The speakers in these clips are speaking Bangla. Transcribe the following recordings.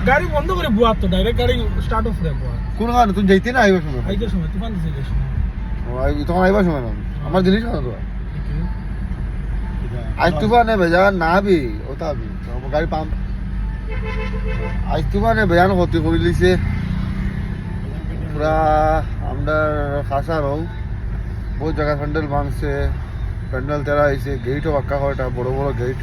গাড়ি বন্ধ করে বুয়া তো ডাইরেক্ট গাড়ি স্টার্ট অফ করে বুয়া কোন কারণে তুমি যাইতে না আইবার সময় আইতে সময় তুফান দিছে যে সময় তখন আইবার সময় না আমার জিনিস না তো আজ তুফানে বেজান না বি ওটা বি গাড়ি পাম আজ তুফানে বেজান ক্ষতি করে লিছে পুরা আমরা খাসা রও বহুত জায়গা প্যান্ডেল ভাঙছে প্যান্ডেল তেরা হয়েছে গেটও পাক্কা হয়টা বড় বড় গেট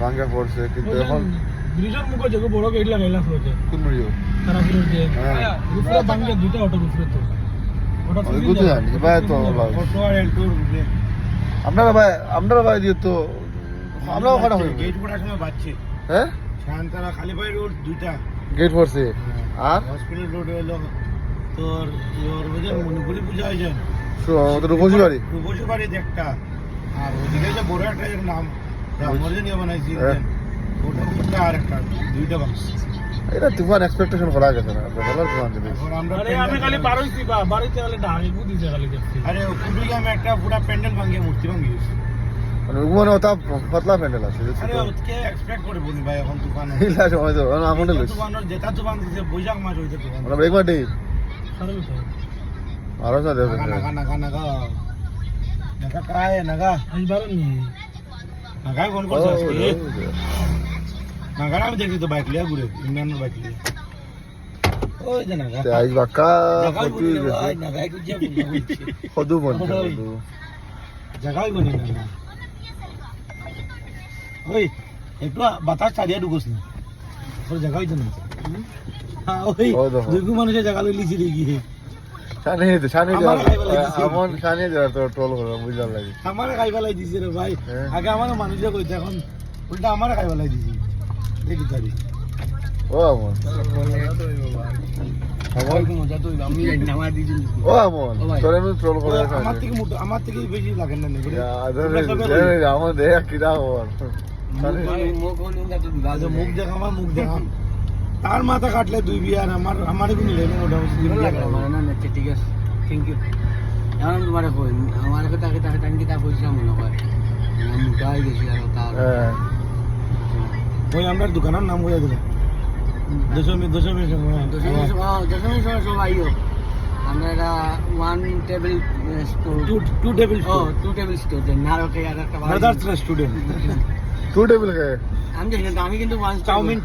ভাঙা পড়ছে কিন্তু এখন ব্রিজের মুখে যে বড় গেট লাগাইলা ফ্লোতে কোন ব্রিজ তারাপুরের যে উপরে ভাঙে দুটো অটো উপরে তো ওটা আমি বুঝতে জানি ভাই তো আপনারা ভাই দিয়ে তো আমরাও ওখানে হই গেট পড়ার সময় বাচ্চা হ্যাঁ শান্তারা খালিবাই রোড দুইটা গেট পড়ছে আর হসপিটাল রোড হলো তোর ওদের মণিপুরি পূজা হয়েছে রূপসী বাড়ি রূপসী বাড়ি একটা আর ওদিকে যে বড় একটা এর নাম রামজনীয় বানাইছি ওটা দুটো আর একটা দুইটা বাক্স এটা তুফান এক্সপেকটেশন করা গেছে না বলার তুফান দেবে এখন আমরা আরে আমি খালি বারোইছি বা বাড়িতে গেলে ডাকে বুঝিছে খালি দেখছি আরে কুটুলি আমি একটা পুরো প্যান্ডেল ভাঙিয়ে মূর্তি ভাঙিয়েছি মানে ওখানে ওটা পাতলা প্যান্ডেল আছে আরে ওকে এক্সপেক্ট করে বলি ভাই এখন তুফানে ইলা সময় তো আমনে লইছে তুফানের যেটা তুফান দিছে বৈশাখ মাস হইতে তুফান আমরা একবার দেই সারা লোক আরো সাথে নাগা নাগা নাগা নাগা নাগা কায় নাগা আজ বারণ নি নাগা ফোন করছে আজকে নাগা আমি দেখি তো বাইক লিয়া ঘুরে ইন্ডিয়ানের বাইক লিয়া ওই যে নাগা আজ বাক্কা নাগা কত ঘুরে গেছে নাগা কি যে কদু বন্ধ কদু জায়গায় বনি না ওই একটু বাতাস ছাড়িয়ে ঢুকোস না তোর জায়গায় তো না হ্যাঁ ওই দুই মানুষের জায়গা লিছি দেখি শানে আমন শানে তো ট্রোল করে বুঝার লাগে আমার খাই ফেলাই দিছে রে ভাই আগে আমার মানুষে কইতে এখন উল্টা আমার খাই ফেলাই দিছি দেখি তারি ও আমন আমার কি মজা তো আমি জানি না আমার দিছি ও আমন তোরে আমি ট্রোল করে আমার থেকে বেশি লাগে না নেবে আমার দেখ কিরা হওয়ার মুখ দেখা আমার মুখ দেখা তার মাথা কাটলে দুই বিয়ার আমার আমারে কোনো লেনে মোটামুটি না ঠিক আছে থ্যাংক ইউ এখন তোমার কই আমার কথা তাকে টাঙ্কি তা কইছিলাম মনে হয় আমি গাই গেছি আর তার ওই আমরা দোকানের নাম কইয়া দিলাম দশমী সব আইও আমরা এটা one table store two table to table store then নারকে আর একটা ব্রাদার্স রেস্টুরেন্ট টু টেবিল খায় আমি জানি না আমি কিন্তু ওয়ান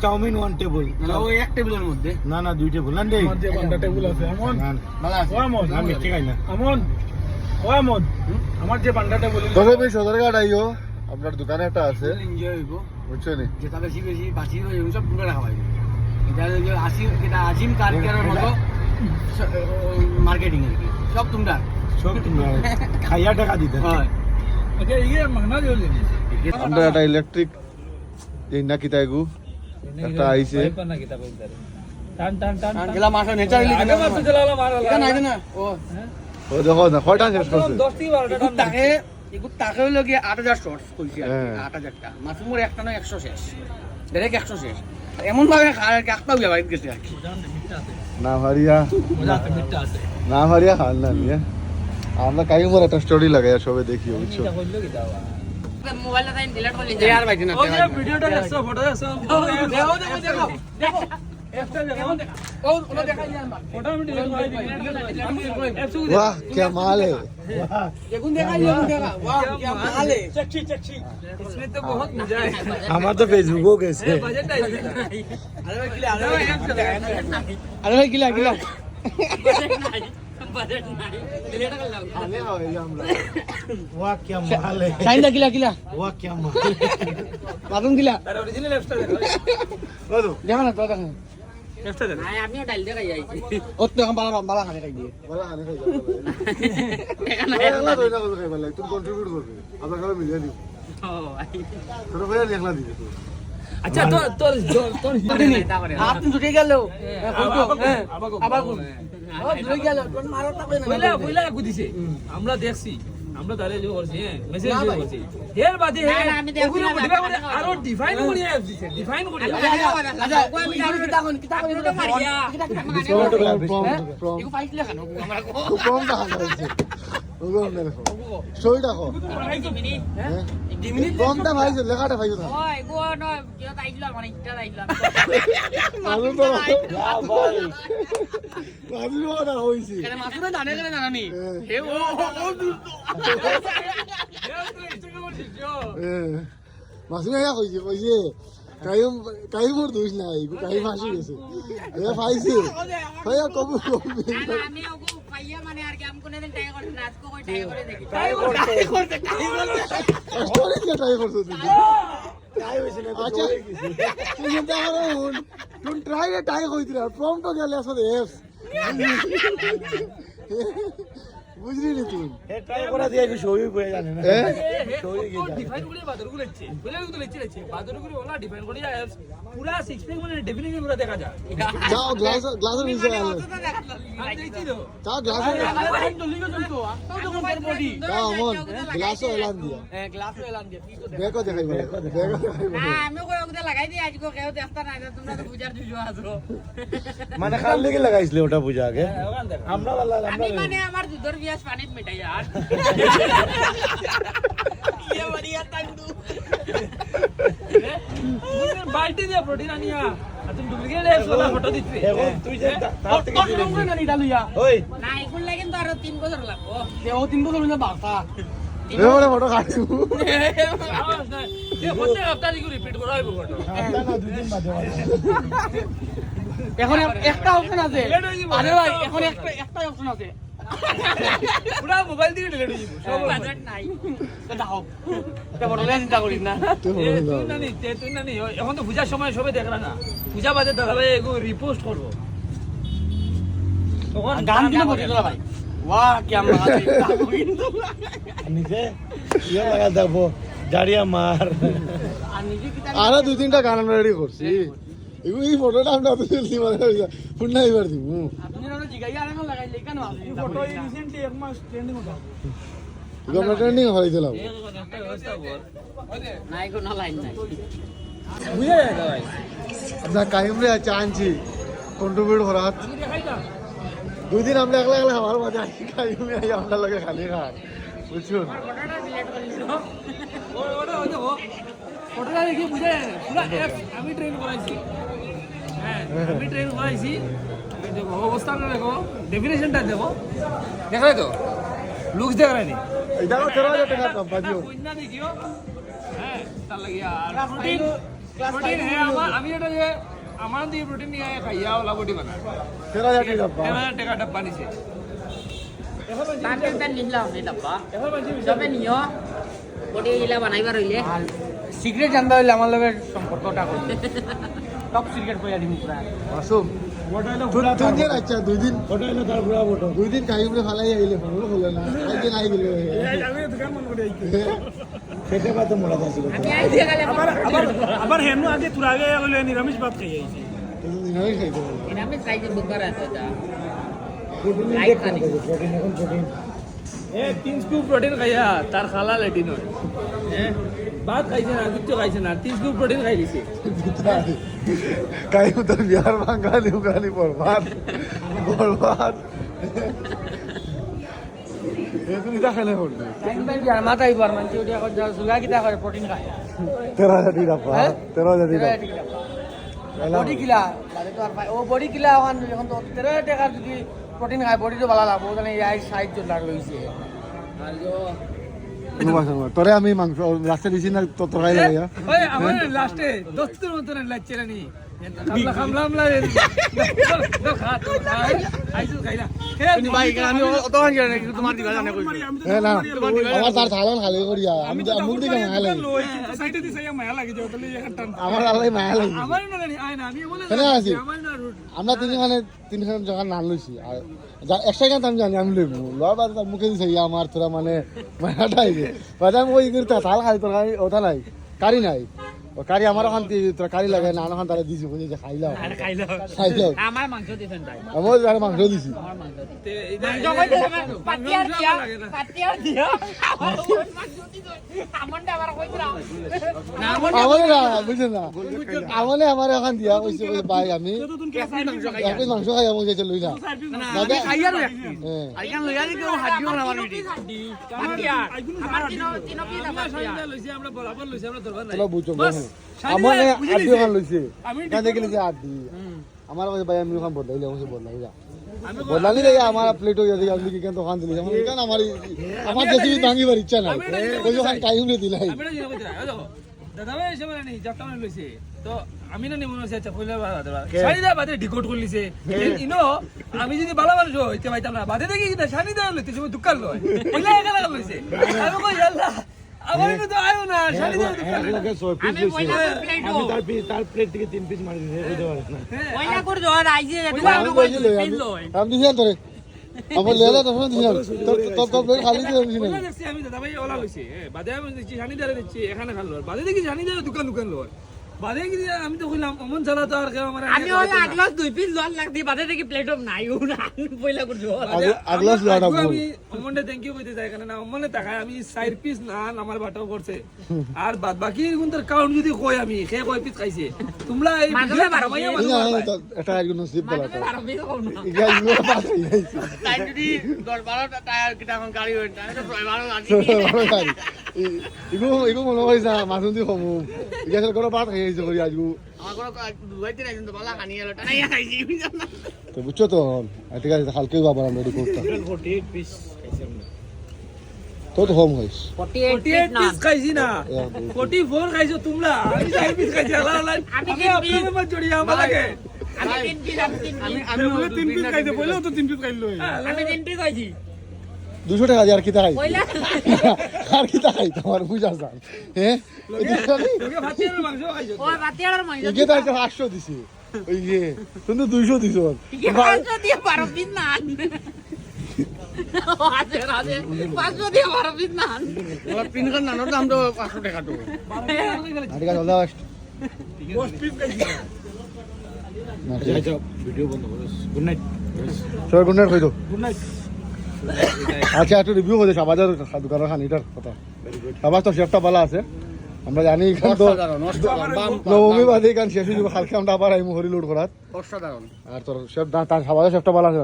চাউমিন ওয়ান টেবিল না ওই এক টেবিলের মধ্যে না দুই টেবিল না দেই মধ্যে বান্ডা টেবিল আছে আমন ভালো আছে ও আমন আমি ঠিক আছে না আমন ও আমন আমার যে বান্ডা টেবিল তবে সদরঘাট আইও আপনার দোকানে একটা আছে এনজয় হইব বুঝছো নি যেটা বেশি বাসি হয়ে সব পুরো রাখা হয় এটা যে এটা আজিম কারকের মতো মার্কেটিং আর কি সব তোমরা খাইয়া টাকা দিতে হয় আচ্ছা ইয়ে মাগনা দিলে আমরা একটা ইলেকট্রিক এই না কিতাইগু একটা আইছে টান টান টান গেলা মাসা নেচারালি আগে মারতে চলালা মারালা না না ও ও দেখো না কয়টা শেষ করছে 10 থেকে 12টা টান তাকে এগুলো টাকা হইলো গিয়ে 8000 শর্টস কইছি আর হ্যাঁ। 8000 টা মাসুমুর একটা না 100 শেষ ডাইরেক্ট 100 শেষ এমন ভাবে খায় একটা উইয়া বাইক গেছে আর কি না ভারিয়া মজাতে মিটটা আছে না ভারিয়া খাল না নিয়ে আমরা কাই মোর একটা স্টোরি লাগাই সবে দেখি বুঝছো এটা কইলো কি দাও মোবাইলটা তাই ডিলিট করে লিখে আর ভাই না ও যে ভিডিওটা দেখছো ফটো দেখছো দেখো একটা দেখো ও ওটা দেখাই না ফটো আমি ডিলিট করে দিই वाह क्या माल है দেখুন দেখাই দেখুন দেখা वाह क्या माल है चक्षी चक्षी इसमें तो बहुत मजा है আমার তো ফেসবুকও গেছে बजट है अरे भाई किला अरे भाई किला बजट नहीं डिलीट कर लो वाह क्या माल है साइन दा किला वाह क्या माल बाथरूम किला अरे ओरिजिनल एप्सटा देखो देखा ना तो देखा एप्सटा देखो नहीं आपने डाल देगा यही ओ तो हम बाला खाने का दिए बड़ा खाने खाई जाता है तो ना खाई वाला तुम कंट्रीब्यूट कर আমরা খাবে মিলিয়ে দিব ओ भाई ছোট ভাই লেখলা দিবে তো अच्छा तो आप तुम जुटे গেল আবার ও जुटे গেল তোর মারো তা বইলা কই দিছে আমরা দেখছি আমরা তারে যে করছি হ্যাঁ মেসেজ করছি এর বাদে না, না, আমি দেখছি ওগুলো না, মোটিভেট করে না, আরো ডিফাইন করে দিছে ডিফাইন করে আচ্ছা আমি জানি কিতা কোন কিতা কোন কিতা এগো পাইছিলে কেন আমরা খুব কম টাকা হয়েছে ওগুলো দেখো শরীরটা দেখো কমটা ভাইছে লেখাটা ভাইছে না ওই গো ন কিও তাইছিল মানে ইটা তাইছিল মানুষ তো মানুষ না হয়েছে কেন মাসুরা জানে কেন জানানি হে ও মাসুম কইছে কইছে কাইমোর দোষ নাই কাই ফাঁসি গেছে এ পাইছে ভাইয়া কব আমি ওগো পাইয়া মানে আর কি আম কোনে দিন টাকা করে নাচকো কই টাকা করে দেখি স্টোরি কে ট্রাই করছো তুমি আচ্ছা তুই চিন্তা করো তুই ট্রাই কইছিস প্রম্পট তো গেলে আসলে এফ বুঝলি নি তুই হে ট্রাই করা দিয়ে কি সবই কই জানে না ডিফাইন করে বাদরগুলো লেখছে বলে তো লেখছে বাদরগুলো ওলা ডিফাইন করে পুরা সিক্স প্যাক মানে ডেফিনেটলি পুরা দেখা যায় যাও গ্লাসের নিচে আলো আমি দেখছি তো যাও গ্লাসের জলদি করে চলতো তো কোন বডি যাও মন গ্লাসও এলান দিয়া গ্লাস এলান দিয়ে কি তো দেখো দেখাইবো দেখো দেখাইবো আমি কই ওকে লাগাই দিই আজকে কেউ দেখতা না তোমরা তো বুঝার দিছো আছো মানে কাল লেগে লাগাইছিলে ওটা পূজা আগে আমরা আমি মানে আমার দুধর বিয়াস পানিত মিটাই আর ইয়ে বড়িয়া তান্দু বালতি দিয়ে প্রোটিন আনিয়া আর তুমি ডুপ্লিকেট এসলা ফটো দিতে এখন তুই যে তার থেকে না নিটা লইয়া ওই না এগুলো লাগেন তো আরো 3 বছর লাগবো ও 3 বছর হইনা বাসা এবারে ফটো কাটছু যে হতে আপনারা কি রিপিট করা হইব ফটো না দুই দিন বাদে এখন একটা অপশন আছে আরে ভাই এখন একটা অপশন আছে পুরা মোবাইল দিয়ে ডিলিট হয়ে যাবে সব বাজেট নাই দাও তে বড় চিন্তা করিস না তুই না নি এখন তো পূজার সময় সবে দেখলা না পূজা বাদে দেখাবে এগো রিপোস্ট করবো তখন গান দিলে বলি তোরা ভাই ওয়াহ কি আমরা কিন্তু নিচে ইয়ে লাগা দেবো জারিয়া মার আর নিজে কি আরো দুই তিনটা গান আমরা রেডি করছি এগুলো এই ফটোটা আমরা তো তুলছি মানে ফুন্না এবার দিব আপনি না জিগাইয়া আর এখন লাগাইলে কেন আছে ফটো রিসেন্টলি এক মাস ট্রেন্ডিং হতো আমরা ট্রেন্ডিং হয়ে দিলাম একটা ব্যবস্থা কর নাই কোনো লাইন নাই বুঝে যায় ভাই আমরা কাইম রে চানছি কন্ট্রিবিউট করাত আমি দেখাই না দুই দিন আমরা একলা একলা আমার মাঝে আসি কাইম রে আমরা লগে খালি খান বুঝছুন ফটোটা ডিলিট করে দিছো ওটা হইতো ফটোটা দেখে বুঝে যায় না পুরা অ্যাপ আমি ট্রেন করাইছি হ্যাঁ আমি ট্রেন করাইছি দেখো অবস্থাটা দেখো ডেফিনেশনটা দেখো দেখাই তো লুকস দেখা নাই এটা 13000 টাকা দাম বাজিও কইনা দেখিও হ্যাঁ তার লাগি আর প্রোটিন প্রোটিন হ্যাঁ আমি এটা যে আমার দিয়ে প্রোটিন নিয়ে খাইয়া ওলা বডি বানা 13000 টাকা দাম 1000 টাকা ডাব্বা নিছে তাকে তার নিলাম এই ডাব্বা এখন বাজি তবে নিও বডি ইলা বানাইবার হইলে সিক্রেট জানতে হইলে আমার লগে সম্পর্কটা করতে টপ সিক্রেট কইয়া দিমু পুরা মাসুম ওটা হলো তুই যে আচ্ছা দুই দিন ওটা হলো তার পুরা ফটো দুই দিন কাইম রে ফালাই আইলে ফোন হলো না একদিন আই গেল আমি দোকান মন করে আইছি খেতে পাতে মোড়া যাচ্ছিল আমি আইছি গেলে আবার হেনু আগে তোর আগে হলো নিরামিষ ভাত খাই আইছি দিনাই খাইতে এটা আমি খাইছি বুধবার আছে এটা প্রোটিন লাইট দেখতে হবে প্রোটিন এখন প্রোটিন এ 3 স্কুপ প্রোটিন খাইয়া তার খালা লেটিন হয় হ্যাঁ ভাত খাইছে না কিচ্ছু খাইছে না 3 স্কুপ প্রোটিন খাই দিছে কাইম তো বিহার বাঙালি উগালি বরবাদ তুমি দেখালে পড়বে টাইম বাই বিয়ার মাথায় বার মানছি ওটা কত সুগা কিটা করে প্রোটিন খায় 13000 টাকা পা 13000 টাকা বডি কিলা মানে তো আর ভাই ও বডি কিলা ওখান যখন তো 13 টাকা যদি প্রোটিন খায় বডি তো ভালো লাগবে ওখানে এই সাইজ তো লাগ রইছে আর তোরে আমি মাংস রাস্তা দিছি না তো তোরাই লাগে ওই আমার লাস্টে দস্তুর মতন লাগছে নি খামলা খামলা খা তো আইসু খাইলা ভাই আমি অত ভাঙি না কিন্তু তোমার দিবা জানে কইছো না আমার তার থালান খালি করিয়া আমি তো মুখ দিকে মায়া লাগে সাইডে দিছে মায়া লাগে যে তাহলে একটা আমার আল্লাহ মায়া লাগে আমার না আয় না আমি বলে কেন আছি আমার না আমরা তিনখান জায়গা নাম লইছি আর একশো গান আমি জানি আমি লইব লওয়ার বাদ তার মুখে দিছে আমার তোরা মানে মায়াটা আইবে বাদে আমি ওই করতে থাল খাই তোর ওটা নাই কারি নাই ও কারি আমারও শান্তি তোর কারি লাগে না আনো খান তারা দিছি বুঝি যে খাইলাও খাইলাও আমার মাংস দিছেন তাই আমার আর মাংস দিছি আমার মাংস দিছেন তে এই যে- মাংস কইতে পাতিয়ার দিয়া লাগে না। পাতিয়ার দিয়া আমার মাংস দিছেন আমনটা আবার কইরা না আমারে না বুঝছেন না আমারে আমার এখন দিয়া কইছে বলে ভাই আমি এক পিস মাংস খাই আমি যেতে লই না দাদা খাইয়ার হ্যাঁ আইকান লইয়া দি কেউ হাডিও না আমার ভিডিও পাতিয়ার আমার তিনো পিস আমরা শাড়িটা লইছি, আমরা বরাবর লইছি, আমরা দরবার নাই। চলো বুঝছো বাস, শাড়িটা আমার বুঝে আদি নিছে। খান লইছে আমি কানে গেলে যে আদি আমার কাছে ভাই আমি ওখান বদলাইলে আমি বদলাই যা আমি বদলানি রে আমার প্লেট হয়ে যাবে আমি কি কেন দোকান দিলি আমার কেন আমার দেশি ভাঙিবার ইচ্ছা নাই ওই ওখান টাইম নে দিলাই আমি না জিনা কইতে আয় দেখো দাদা ভাই এসে মানে নেই যাত্রা মানে লইছে তো আমি না নিমন আছে আচ্ছা কইলা বাদে শাড়িটা বাদে ডিকোড করে লিছে ইনো আমি যদি ভালো মানুষ হইতে পাইতাম না বাদে দেখি কি শাড়িটা লইতে তুমি দুকাল লয় কইলা একা লইছে আমি কই আল্লাহ আমার এটা তো আয়ো না শাড়িটা দুকাল লাগে 6 পিস আমি পয়লা প্লেট আমি তার প্লেট থেকে 3 পিস মারি দিছি বুঝতে পারিস না পয়লা করে জোর আইছে তুমি আমি কইছি লই আমি দিছি তোরে আমার লেলা তো ফোন দিছি তোর তো প্লেট খালি দিয়ে দিছি কইলা দেখছি আমি দাদা ভাই ওলা লইছে বাদে আমি দেখছি শাড়িটা দেখছি এখানে খাল লয় বাদে দেখি শাড়িটা দোকান লয় বাদে কি আমি তো কইলাম অমন চালা তো আর কেউ আমার আমি ওই আগলাস দুই পিস জল লাগদি বাদে দেখি প্লেট অফ নাই ও না পয়লা করে জোর আগলাস লাড়া বল আমি অমনে থ্যাংক ইউ কইতে যাই কারণ অমনে তাকায় আমি 4 পিস না আমার বাটাও করছে আর বাদ বাকি গুনতার কাউন্ট যদি কই আমি সে কয় পিস খাইছে তোমরা এই মানুষে বারো ভাইয়া পিস। এটা একজন নসিব বলা তো আর বেশ কম না ইগা ইগা পাস হইছে তাই যদি 10-12টা টায়ার কিটা এখন গাড়ি হই তাহলে তো 12 গাড়ি ইগো মনে হইছে মাসুন দি কমু ইগা সর করে পাত হইছে করি আজগু আমার কোনো দুইতে নাই কিন্তু বলা খানি এলো টাই খাইছি তো বুঝছো তো ঠিক আছে হালকে বাবা আমরা রেডি করতে 48 পিস খাইছি আমরা তো হোম হইস 48 পিস খাইছি না 44 খাইছো তোমরা আমি 4 পিস খাইছি আল্লাহ আল্লাহ আমি আমি তিন আপনাদের piece। মত জড়িয়ে আমার লাগে আমি 3 পিস আমি আমি বলে 3 পিস খাইতে বলেও তো 3 পিস খাইলো আমি 3 পিস খাইছি 200 টাকা দিয়ে আর কি তাই পয়লা আর কি তাই তোমার বুঝা যান হ্যাঁ তোকে ভাতের মাংস খাইছো ওই বাতিয়ার মাংস ইগে তাই 800 দিছি ওই যে তুমি 200 দিছো কি 500 দিয়ে 12 পিস না আজে রাজে 500 দিয়ে 12 পিস না ওর পিন কার নানোর দাম তো 500 টাকা তো ঠিক আছে দাও 10 পিস খাইছি আচ্ছা ভিডিও বন্ধ করো গুড নাইট সবাই গুড নাইট কই দাও গুড নাইট আচ্ছা একটু রিভিউ করে সাবাজার দোকানের খানিটার কথা সাবাজ তো শেফটা ভালো আছে আমরা জানি এখান তো নবমী বাদে এখান শেষ হয়ে যাবে কালকে আমরা আবার আইমু হরি লোড করাত অসাধারণ আর তোর শেফ তার সাবাজার শেফটা ভালো আছে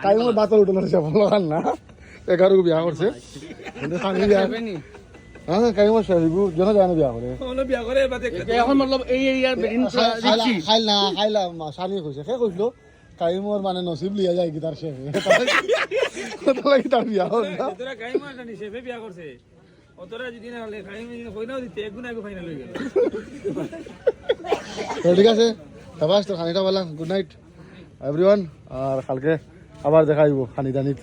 তাই মোর বাতল উঠলো শেফ ভালো খান না 11 বিয়া করছে কিন্তু খানি বিয়া হ্যাঁ কাই মোর শেফ জন জানে বিয়া করে ওনা বিয়া করে বাদে এখন মতলব এই এরিয়ার বেরিন খাইলা সানি কইছে সে কইলো কাই মোর মানে নসিব লিয়া যায় কি তার শেফ কত লাগি তার বিয়া হল না তোরা গাই মাছ জানি সেবে বিয়া করছে ওতরা যদি না হলে গাই মাছ কইনাও দিতে একগুণ আগে ফাইনাল হয়ে গেল তো ঠিক আছে সাবাস তো খানিটা বললাম গুড নাইট এভরিওয়ান আর কালকে আবার দেখা হইব খানি দানিত